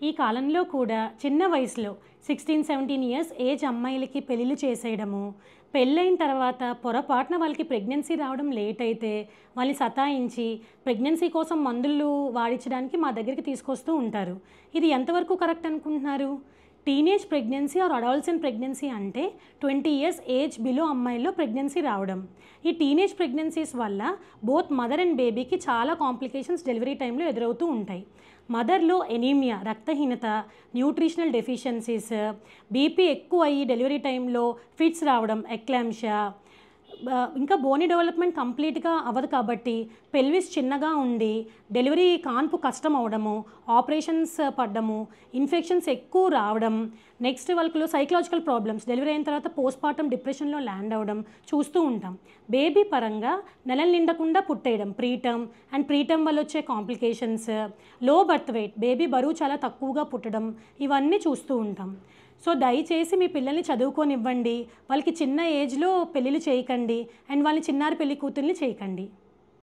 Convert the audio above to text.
ఈ కాలంలో కూడా చిన్న వయసులో 16-17 ఇయర్స్ ఏజ్ అమ్మాయిలకి పెళ్ళిళ్ళు చేసేయడము, పెళ్ళైన తర్వాత పొరపాటున వాళ్ళకి ప్రెగ్నెన్సీ రావడం లేట్ అయితే వాళ్ళని సతాయించి ప్రెగ్నెన్సీ కోసం మందులు వాడించడానికి మా దగ్గరికి తీసుకొస్తూ ఉంటారు. ఇది ఎంతవరకు కరెక్ట్ అనుకుంటున్నారు? Teenage pregnancy or adolescent pregnancy అంటే 20 ఇయర్స్ ఏజ్ బిలో అమ్మాయిల్లో ప్రెగ్నెన్సీ రావడం. ఈ టీనేజ్ ప్రెగ్నెన్సీస్ వల్ల బోత్ మదర్ అండ్ బేబీకి చాలా కాంప్లికేషన్స్ డెలివరీ టైంలో ఎదురవుతూ ఉంటాయి. మదర్లో ఎనీమియా, రక్తహీనత, న్యూట్రిషనల్ డెఫిషియన్సీస్, బీపీ ఎక్కువ అయ్యి డెలివరీ టైంలో ఫిట్స్ రావడం, ఎక్లాంప్షియా, ఇంకా బోనీ డెవలప్మెంట్ కంప్లీట్గా అవ్వదు కాబట్టి పెల్విస్ చిన్నగా ఉండి డెలివరీ కాన్పు కష్టం అవడము, ఆపరేషన్స్ పడ్డము, ఇన్ఫెక్షన్స్ ఎక్కువ రావడం, నెక్స్ట్ వాళ్ళలో సైకలాజికల్ ప్రాబ్లమ్స్, డెలివరీ అయిన తర్వాత పోస్ట్మార్టం డిప్రెషన్లో ల్యాండ్ అవ్వడం చూస్తూ ఉంటాం. బేబీ పరంగా నెలలు నిండకుండా పుట్టేయడం, ప్రీటర్మ్ అండ్ ప్రీటర్మ్ వల్ల వచ్చే complications, low birth weight, baby బరువు చాలా తక్కువగా పుట్టడం, ఇవన్నీ చూస్తూ ఉంటాం. సో దయచేసి మీ పిల్లల్ని చదువుకోనివ్వండి, వాళ్ళకి చిన్న ఏజ్లో పెళ్ళిళ్ళు చేయకండి అండ్ వాళ్ళని చిన్నారి పెళ్లి కూతుర్ని చేయకండి.